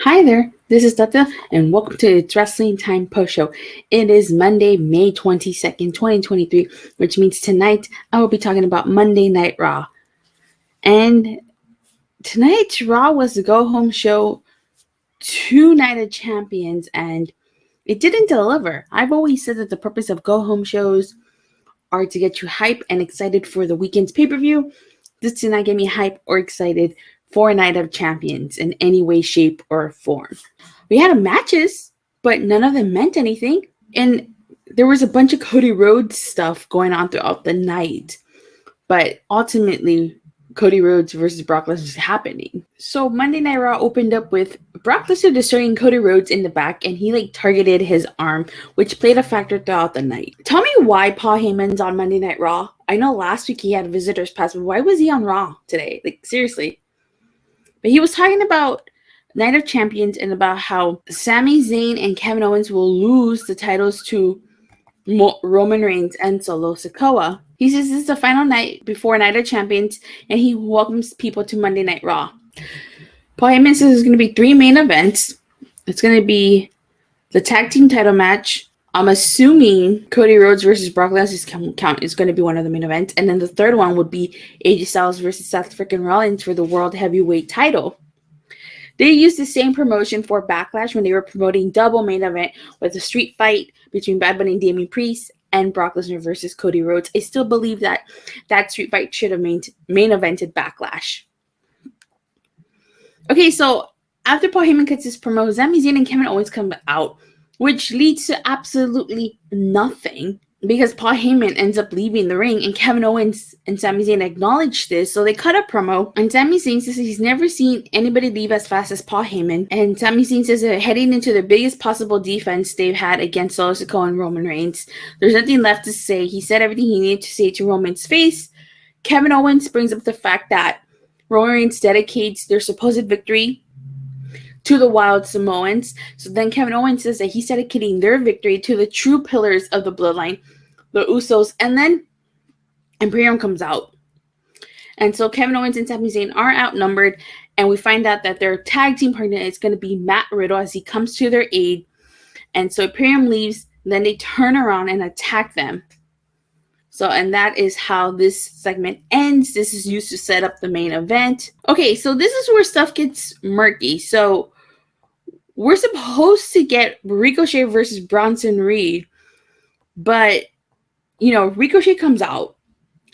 Hi there, this is Datila, and welcome to It's Wrestling Time Post Show. It is Monday, May 22nd, 2023, which means tonight I will be talking about Monday Night Raw. And tonight's Raw was the go-home show to Night of Champions, and it didn't deliver. I've always said that the purpose of go-home shows are to get you hype and excited for the weekend's pay-per-view. This did not get me hype or excited for Night of Champions in any way, shape, or form. We had matches, but none of them meant anything. And there was a bunch of Cody Rhodes stuff going on throughout the night. But ultimately, Cody Rhodes versus Brock Lesnar is happening. So Monday Night Raw opened up with Brock Lesnar destroying Cody Rhodes in the back, and he targeted his arm, which played a factor throughout the night. Tell me why Paul Heyman's on Monday Night Raw. I know last week he had visitors pass, but why was he on Raw today? Seriously. But he was talking about Night of Champions and about how Sami, Zayn, and Kevin Owens will lose the titles to Roman Reigns and Solo Sikoa. He says this is the final night before Night of Champions, and he welcomes people to Monday Night Raw. Paul Heyman says there's going to be 3 main events. It's going to be the tag team title match. I'm assuming Cody Rhodes versus Brock Lesnar count is going to be one of the main events. And then the third one would be AJ Styles versus Seth freaking Rollins for the World Heavyweight title. They used the same promotion for Backlash when they were promoting double main event with a street fight between Bad Bunny and Damian Priest and Brock Lesnar versus Cody Rhodes. I still believe that street fight should have main evented Backlash. Okay, so after Paul Heyman cuts his promo, Sami Zayn and Kevin Owens come out, which leads to absolutely nothing because Paul Heyman ends up leaving the ring, and Kevin Owens and Sami Zayn acknowledge this, so they cut a promo, and Sami Zayn says he's never seen anybody leave as fast as Paul Heyman, and Sami Zayn says they're heading into the biggest possible defense they've had against Solo Sikoa and Roman Reigns. There's nothing left to say. He said everything he needed to say to Roman's face. Kevin Owens brings up the fact that Roman Reigns dedicates their supposed victory to the Wild Samoans. So then Kevin Owens says that he's dedicating their victory to the true pillars of the bloodline, the Usos, and then Imperium comes out. And so Kevin Owens and Sami Zayn are outnumbered, and we find out that their tag team partner is going to be Matt Riddle as he comes to their aid. And so Imperium leaves, then they turn around and attack them. So, and that is how this segment ends. This is used to set up the main event. Okay, so this is where stuff gets murky. So we're supposed to get Ricochet versus Bronson Reed, but, Ricochet comes out,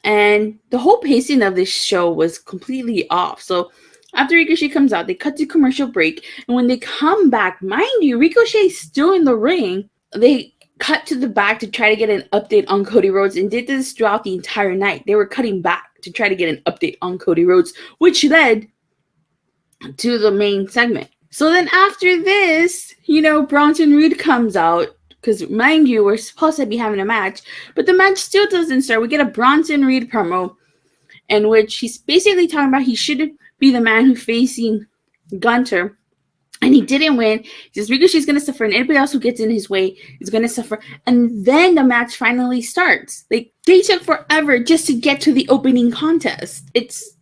and the whole pacing of this show was completely off. So after Ricochet comes out, they cut to commercial break, and when they come back, mind you, Ricochet's still in the ring. They cut to the back to try to get an update on Cody Rhodes, and did this throughout the entire night. They were cutting back to try to get an update on Cody Rhodes, which led to the main segment. So then after this, Bronson Reed comes out, because mind you, we're supposed to be having a match, but the match still doesn't start. We get a Bronson Reed promo in which he's basically talking about he should be the man who's facing Gunter, and he didn't win. He says Ricochet's going to suffer, and anybody else who gets in his way is going to suffer. And then the match finally starts. They took forever just to get to the opening contest. It's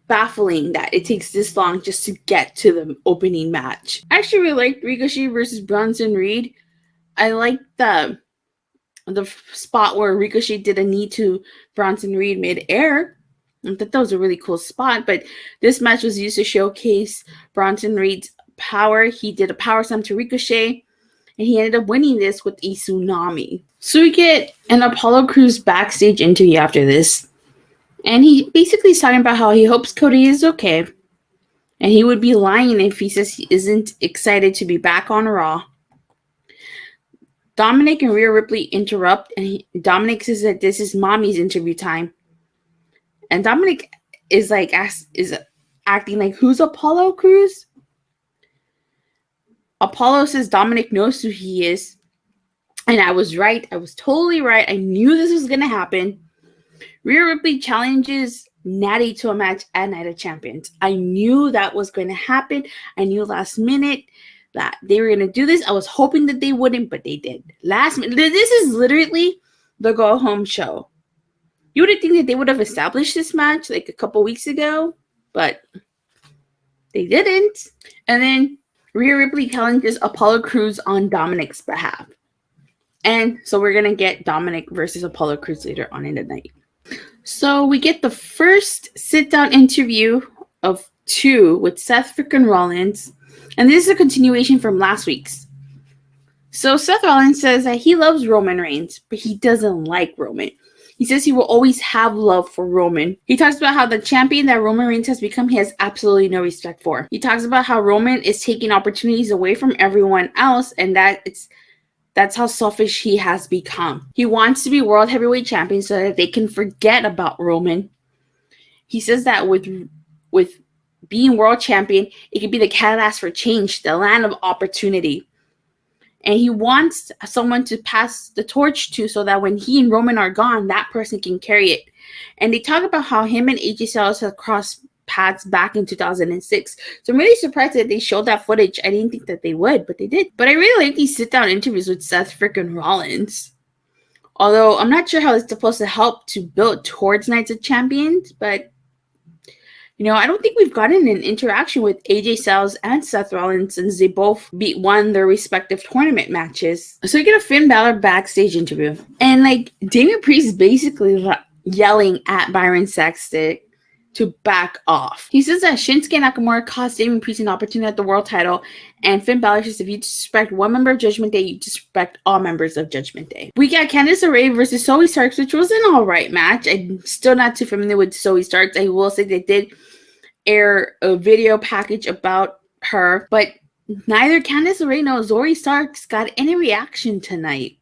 baffling that it takes this long just to get to the opening match. I actually really liked Ricochet versus Bronson Reed. I liked the spot where Ricochet did a knee to Bronson Reed mid-air. I thought that was a really cool spot, but this match was used to showcase Bronson Reed's power. He did a power slam to Ricochet, and he ended up winning this with a tsunami. So we get an Apollo Crews backstage interview after this, and he basically is talking about how he hopes Cody is okay, and he would be lying if he says he isn't excited to be back on Raw. Dominik and Rhea Ripley interrupt, and Dominik says that this is mommy's interview time. And Dominik is acting like, who's Apollo Crews? Apollo says Dominik knows who he is. And I was right. I was totally right. I knew this was going to happen. Rhea Ripley challenges Natty to a match at Night of Champions. I knew that was going to happen. I knew last minute that they were going to do this. I was hoping that they wouldn't, but they did. Last minute. This is literally the go-home show. You would think that they would have established this match a couple weeks ago, but they didn't. And then Rhea Ripley challenges Apollo Crews on Dominik's behalf. And so we're going to get Dominik versus Apollo Crews later on in the night. So we get the first sit-down interview of 2 with Seth freaking Rollins. And this is a continuation from last week's. So Seth Rollins says that he loves Roman Reigns, but he doesn't like Roman. He says he will always have love for Roman. He talks about how the champion that Roman Reigns has become, he has absolutely no respect for. He talks about how Roman is taking opportunities away from everyone else, and that's how selfish he has become. He wants to be world heavyweight champion so that they can forget about Roman. He says that with being world champion, it could be the catalyst for change, the land of opportunity. And he wants someone to pass the torch to so that when he and Roman are gone, that person can carry it. And they talk about how him and AJ Styles have crossed paths back in 2006. So I'm really surprised that they showed that footage. I didn't think that they would, but they did. But I really like these sit-down interviews with Seth freaking Rollins. Although I'm not sure how it's supposed to help to build towards Nights of Champions, but I don't think we've gotten an interaction with AJ Styles and Seth Rollins since they both won their respective tournament matches. So you get a Finn Balor backstage interview. And Damian Priest is basically yelling at Byron Saxton to back off. He says that Shinsuke Nakamura cost Damian Priest an opportunity at the world title. And Finn Balor says if you disrespect one member of Judgment Day, you disrespect all members of Judgment Day. We got Candice LeRae versus Zoey Starks, which was an alright match. I'm still not too familiar with Zoey Starks. I will say they did air a video package about her, but neither Candice LeRae nor Zoey Starks got any reaction tonight.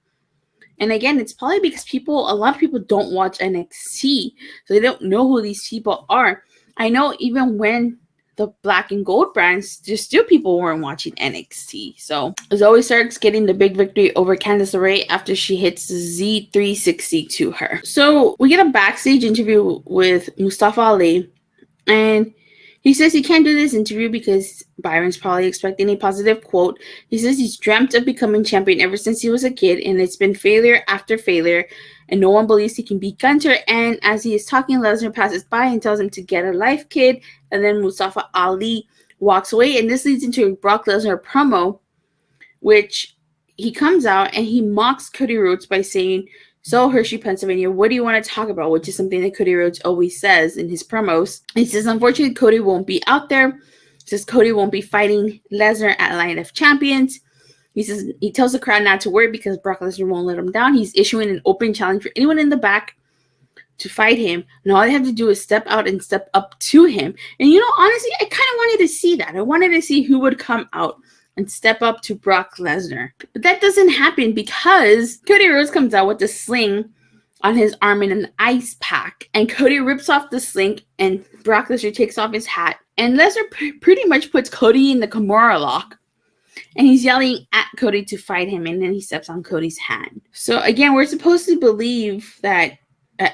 And again, it's probably because a lot of people don't watch NXT, so they don't know who these people are. I know even when the black and gold brands, just still people weren't watching NXT. So Zoey Starks getting the big victory over Candice LeRae after she hits the Z360 to her. So we get a backstage interview with Mustafa Ali, and he says he can't do this interview because Byron's probably expecting a positive quote. He says he's dreamt of becoming champion ever since he was a kid, and it's been failure after failure, and no one believes he can beat Gunter. And as he is talking, Lesnar passes by and tells him to get a life, kid. And then Mustafa Ali walks away, and this leads into a Brock Lesnar promo, which he comes out and he mocks Cody Rhodes by saying, "So, Hershey, Pennsylvania, what do you want to talk about?" Which is something that Cody Rhodes always says in his promos. He says, unfortunately, Cody won't be out there. He says Cody won't be fighting Lesnar at Line of Champions. He says he tells the crowd not to worry because Brock Lesnar won't let him down. He's issuing an open challenge for anyone in the back to fight him. And all they have to do is step out and step up to him. And honestly, I kind of wanted to see that. I wanted to see who would come out and step up to Brock Lesnar. But that doesn't happen because Cody Rhodes comes out with a sling on his arm and an ice pack. And Cody rips off the sling and Brock Lesnar takes off his hat. And Lesnar pretty much puts Cody in the Kimura lock. And he's yelling at Cody to fight him. And then he steps on Cody's hand. So again, we're supposed to believe that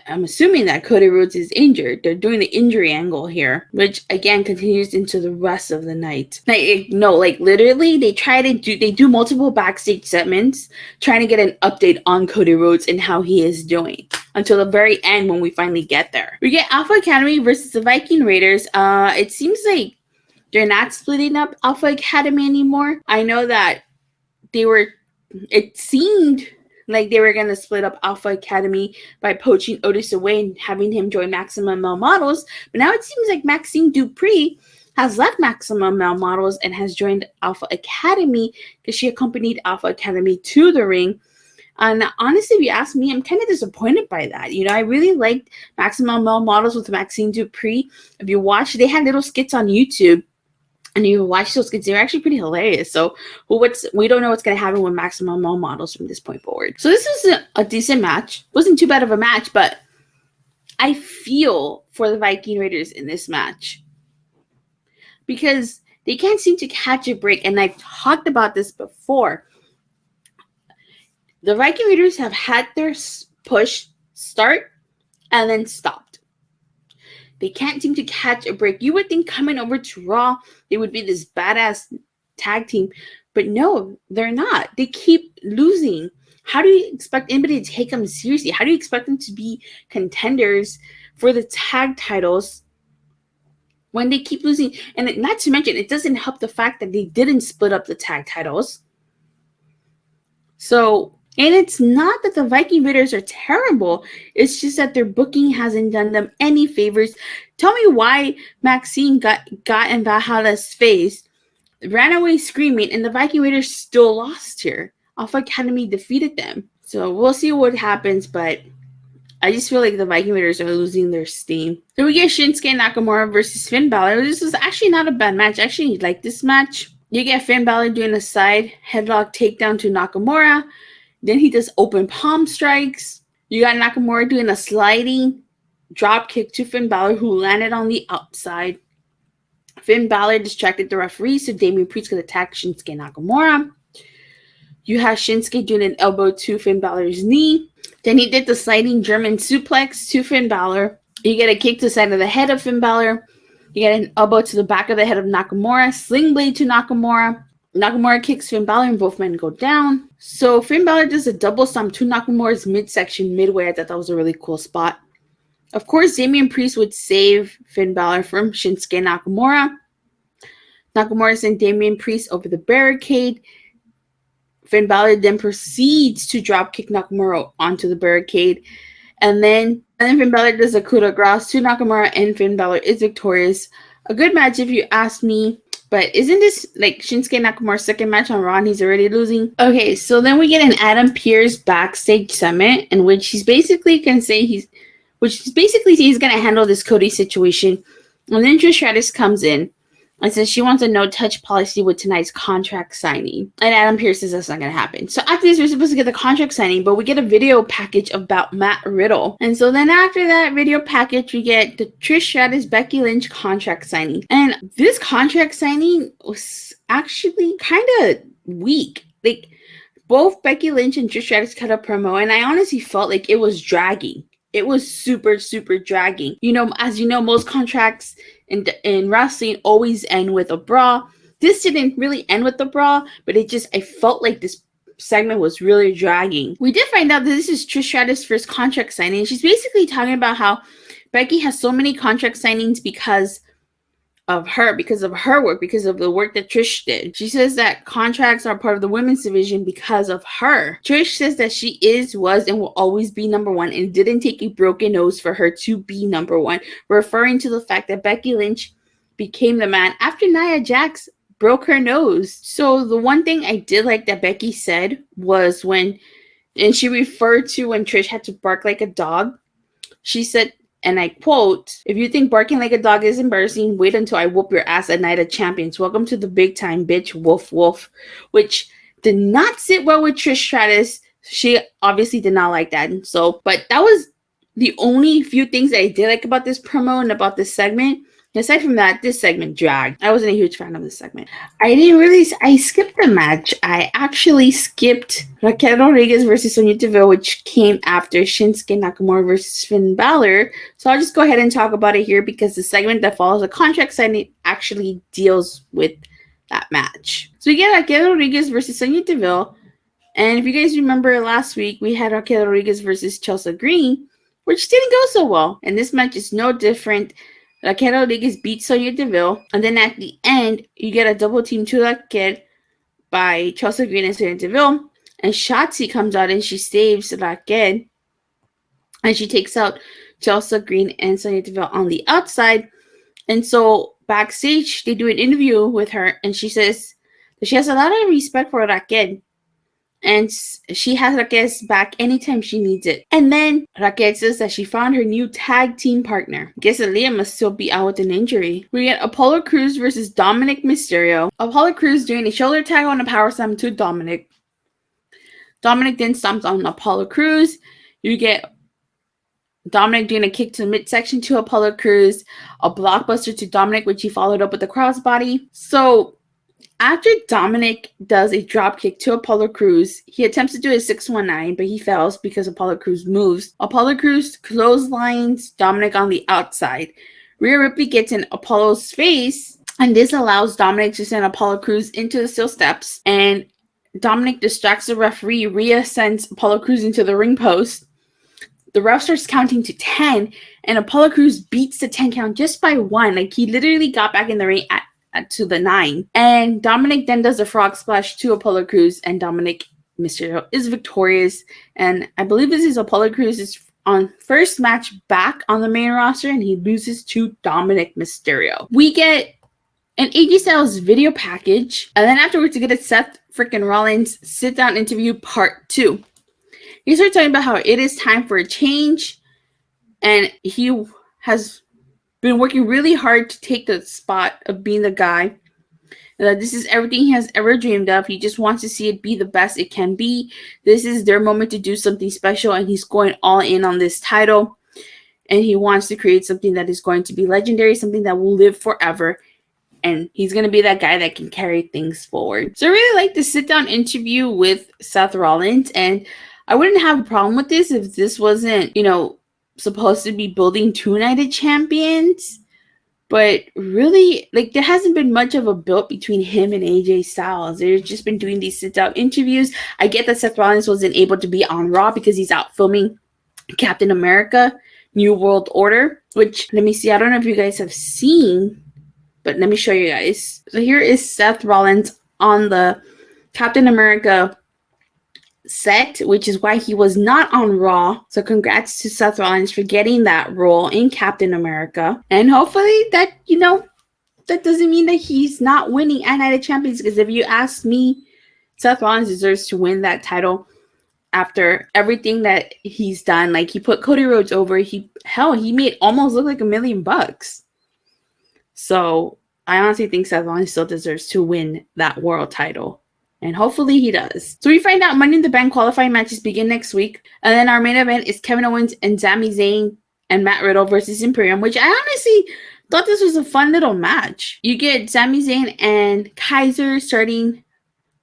I'm assuming that Cody Rhodes is injured. They're doing the injury angle here, which again continues into the rest of the night. Literally, they do multiple backstage segments trying to get an update on Cody Rhodes and how he is doing until the very end when we finally get there. We get Alpha Academy versus the Viking Raiders. It seems like they're not splitting up Alpha Academy anymore. I know that it seemed like they were going to split up Alpha Academy by poaching Otis away and having him join Maximum Male Models. But now it seems like Maxine Dupree has left Maximum Male Models and has joined Alpha Academy because she accompanied Alpha Academy to the ring. And honestly, if you ask me, I'm kind of disappointed by that. I really liked Maximum Male Models with Maxine Dupree. If you watch, they had little skits on YouTube. And you watch those skits, they're actually pretty hilarious. So we don't know what's going to happen with Maximum Male Models from this point forward. So this was a decent match. Wasn't too bad of a match, but I feel for the Viking Raiders in this match because they can't seem to catch a break. And I've talked about this before. The Viking Raiders have had their push start and then stopped. They can't seem to catch a break. You would think coming over to Raw, they would be this badass tag team. But no, they're not. They keep losing. How do you expect anybody to take them seriously? How do you expect them to be contenders for the tag titles when they keep losing. And not to mention, it doesn't help the fact that they didn't split up the tag titles. So, and it's not that the Viking Raiders are terrible. It's just that their booking hasn't done them any favors. Tell me why Maxine got in Valhalla's face, ran away screaming, and the Viking Raiders still lost here. Alpha Academy defeated them. So we'll see what happens, but I just feel like the Viking Raiders are losing their steam. So we get Shinsuke Nakamura versus Finn Balor. This was actually not a bad match. I actually like this match. You get Finn Balor doing a side headlock takedown to Nakamura. Then he does open palm strikes. You got Nakamura doing a sliding drop kick to Finn Balor, who landed on the outside. Finn Balor distracted the referee, so Damian Priest could attack Shinsuke Nakamura. You have Shinsuke doing an elbow to Finn Balor's knee. Then he did the sliding German suplex to Finn Balor. You get a kick to the side of the head of Finn Balor. You get an elbow to the back of the head of Nakamura. Sling blade to Nakamura. Nakamura kicks Finn Balor and both men go down. So Finn Balor does a double stomp to Nakamura's midsection midway. I thought that was a really cool spot. Of course, Damian Priest would save Finn Balor from Shinsuke Nakamura. Nakamura sent Damian Priest over the barricade. Finn Balor then proceeds to dropkick Nakamura onto the barricade. And then Finn Balor does a coup de grace to Nakamura, and Finn Balor is victorious. A good match if you ask me. But isn't this like Shinsuke Nakamura's second match on Raw and he's already losing? Okay, so then we get an Adam Pearce backstage segment in which he's basically going to say he's going to handle this Cody situation. And then Stratus comes in and says she wants a no-touch policy with tonight's contract signing. And Adam Pearce says that's not going to happen. So after this, we're supposed to get the contract signing, but we get a video package about Matt Riddle. And so then after that video package, we get the Trish Stratus Becky Lynch contract signing. And this contract signing was actually kind of weak. Like, both Becky Lynch and Trish Stratus cut a promo, and I honestly felt like it was dragging. It was super, super dragging. You know, as you know, most contracts in wrestling always end with a brawl. This didn't really end with the brawl, but I felt like this segment was really dragging. We did find out that this is Trish Stratus' first contract signing. She's basically talking about how Becky has so many contract signings because of her work, because of the work that Trish did. She says that contracts are part of the women's division because of her. Trish says that she was, and will always be number one, and didn't take a broken nose for her to be number one, referring to the fact that Becky Lynch became the man after Nia Jax broke her nose. So the one thing I did like that Becky said was and she referred to when Trish had to bark like a dog. She said, and I quote, "If you think barking like a dog is embarrassing, wait until I whoop your ass at Night of Champions. Welcome to the big time, bitch. Woof, woof." Which did not sit well with Trish Stratus. She obviously did not like that. But that was the only few things that I did like about this promo and about this segment. Aside from that, this segment dragged. I wasn't a huge fan of this segment. I skipped the match. I actually skipped Raquel Rodriguez versus Sonya Deville, which came after Shinsuke Nakamura versus Finn Balor. So I'll just go ahead and talk about it here because the segment that follows the contract signing actually deals with that match. So we get Raquel Rodriguez versus Sonya Deville. And if you guys remember last week, we had Raquel Rodriguez versus Chelsea Green, which didn't go so well. And this match is no different. Raquel Rodriguez beats Sonya Deville, and then at the end, you get a double team to Raquel by Chelsea Green and Sonya Deville, and Shotzi comes out and she saves Raquel, and she takes out Chelsea Green and Sonya Deville on the outside. And so backstage, they do an interview with her, and she says that she has a lot of respect for Raquel, and she has Raquel's back anytime she needs it. And then Raquel says that she found her new tag team partner. Guess that Liam must still be out with an injury. We get Apollo Crews versus Dominik Mysterio. Apollo Crews doing a shoulder tag on a power slam to Dominik. Dominik then stomps on Apollo Crews. You get Dominik doing a kick to the midsection to Apollo Crews. A blockbuster to Dominik, which he followed up with a crossbody. So after Dominik does a dropkick to Apollo Crews, he attempts to do a 619, but he fails because Apollo Crews moves. Apollo Crews clotheslines Dominik on the outside. Rhea Ripley gets in Apollo's face, and this allows Dominik to send Apollo Crews into the steel steps. And Dominik distracts the referee. Rhea sends Apollo Crews into the ring post. the ref starts counting to 10, and Apollo Crews beats the 10 count just by 1. Like, he literally got back in the ring to the 9. And Dominik then does a frog splash to Apollo Crews, and Dominik Mysterio is victorious. And I believe this is Apollo Crews' on first match back on the main roster, and he loses to Dominik Mysterio. We get an AJ Styles video package, and then afterwards we get a Seth freaking Rollins sit-down interview part 2. He starts talking about how it is time for a change, and he has been working really hard to take the spot of being the guy. And that this is everything he has ever dreamed of. He just wants to see it be the best it can be. This is their moment to do something special, and he's going all in on this title. And he wants to create something that is going to be legendary, something that will live forever. And he's going to be that guy that can carry things forward. So I really like the sit-down interview with Seth Rollins, and I wouldn't have a problem with this if this wasn't, supposed to be building 2 United Champions. But really, like, there hasn't been much of a build between him and AJ Styles. They've just been doing these sit-down interviews. I get that Seth Rollins wasn't able to be on Raw because he's out filming Captain America, New World Order, which, let me see, I don't know if you guys have seen, but let me show you guys. So here is Seth Rollins on the Captain America set, which is why he was not on Raw. So congrats to Seth Rollins for getting that role in Captain America. And hopefully that, that doesn't mean that he's not winning at Night of Champions, because if you ask me, Seth Rollins deserves to win that title after everything that he's done. Like, he put Cody Rhodes over. He made almost look like $1 million. So I honestly think Seth Rollins still deserves to win that world title. And hopefully he does. So we find out Money in the Bank qualifying matches begin next week. And then our main event is Kevin Owens and Sami Zayn and Matt Riddle versus Imperium, which I honestly thought this was a fun little match. You get Sami Zayn and Kaiser starting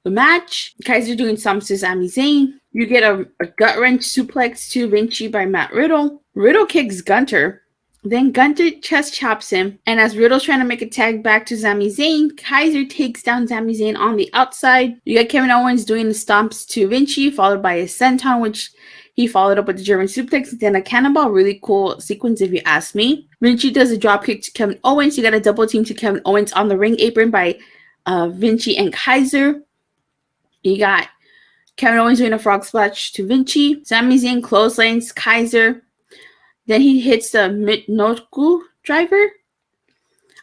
the match. Kaiser doing stomps to Sami Zayn. You get a gut wrench suplex to Vinci by Matt Riddle. Riddle kicks Gunter. Then Gunter chest chops him, and as Riddle's trying to make a tag back to Sami Zayn, Kaiser takes down Sami Zayn on the outside. You got Kevin Owens doing the stomps to Vinci, followed by a senton, which he followed up with the German suplex, then a cannonball. Really cool sequence if you ask me. Vinci does a drop kick to Kevin Owens. You got a double team to Kevin Owens on the ring apron by Vinci and Kaiser. You got Kevin Owens doing a frog splash to Vinci. Sami Zayn clotheslines Kaiser. Then he hits the Mitnoku driver.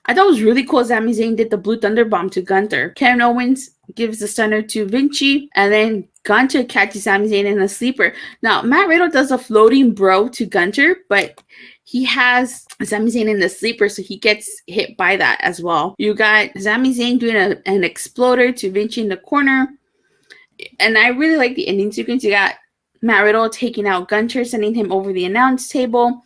I thought it was really cool. Sami Zayn did the Blue Thunder Bomb to Gunter. Kevin Owens gives the stunner to Vinci. And then Gunter catches Sami Zayn in a sleeper. Now, Matt Riddle does a floating bro to Gunter, but he has Sami Zayn in the sleeper, so he gets hit by that as well. You got Sami Zayn doing an exploder to Vinci in the corner. And I really like the ending sequence. You got Matt Riddle taking out Gunter, sending him over the announce table.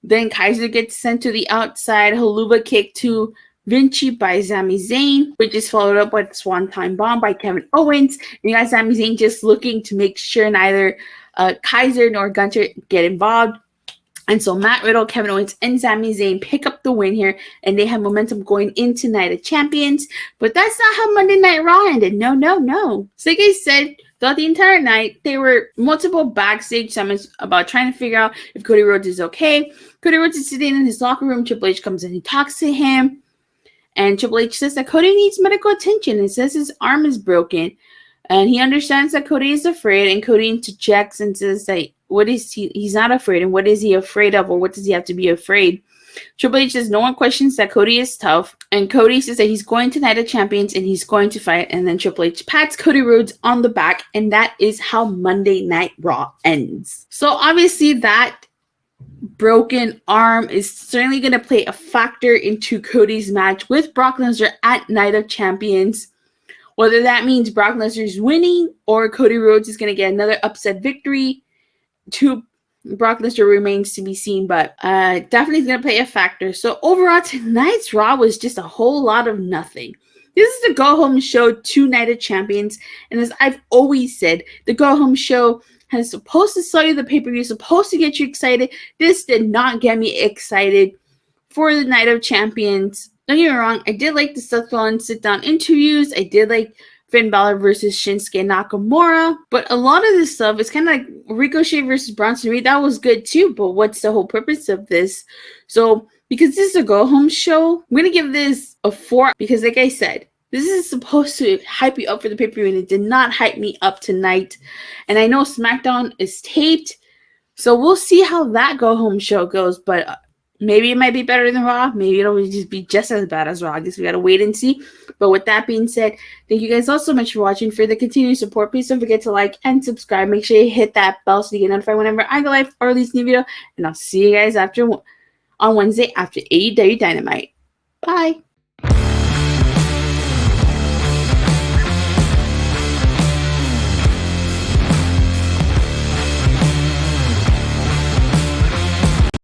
Then Kaiser gets sent to the outside. Haluva kick to Vinci by Sami Zayn, which is followed up with Swanton Bomb by Kevin Owens. And you got Sami Zayn just looking to make sure neither Kaiser nor Gunter get involved. And so Matt Riddle, Kevin Owens, and Sami Zayn pick up the win here, and they have momentum going into Night of Champions. But that's not how Monday Night Raw ended. No. So like I said, throughout the entire night, there were multiple backstage segments about trying to figure out if Cody Rhodes is okay. Cody Rhodes is sitting in his locker room. Triple H comes in, he talks to him. And Triple H says that Cody needs medical attention. It says his arm is broken. And he understands that Cody is afraid. And Cody interjects and says that he's not afraid. And what is he afraid of? Or what does he have to be afraid? Triple H says no one questions that Cody is tough. And Cody says that he's going to Night of Champions and he's going to fight. And then Triple H pats Cody Rhodes on the back. And that is how Monday Night Raw ends. So obviously that broken arm is certainly going to play a factor into Cody's match with Brock Lesnar at Night of Champions. Whether that means Brock Lesnar is winning or Cody Rhodes is going to get another upset victory to Brock Lesnar remains to be seen, but definitely going to play a factor. So overall, tonight's Raw was just a whole lot of nothing. This is the go-home show to Night of Champions, and as I've always said, the go-home show is supposed to sell you the pay-per-view, supposed to get you excited. This did not get me excited for the Night of Champions. Don't get me wrong, I did like the Seth Rollins sit-down interviews. I did like Finn Balor versus Shinsuke Nakamura. But a lot of this stuff is kind of like Ricochet versus Bronson Reed. That was good too, but what's the whole purpose of this? So, because this is a go-home show, I'm going to give this a 4 because, like I said, this is supposed to hype you up for the pay-per-view, and it did not hype me up tonight. And I know SmackDown is taped, so we'll see how that go-home show goes, but maybe it might be better than Raw. Maybe it'll just be just as bad as Raw. I guess we gotta wait and see. But with that being said, thank you guys all so much for watching. For the continued support, please don't forget to like and subscribe. Make sure you hit that bell so you get notified whenever I go live or release a new video. And I'll see you guys on Wednesday after AEW Dynamite. Bye.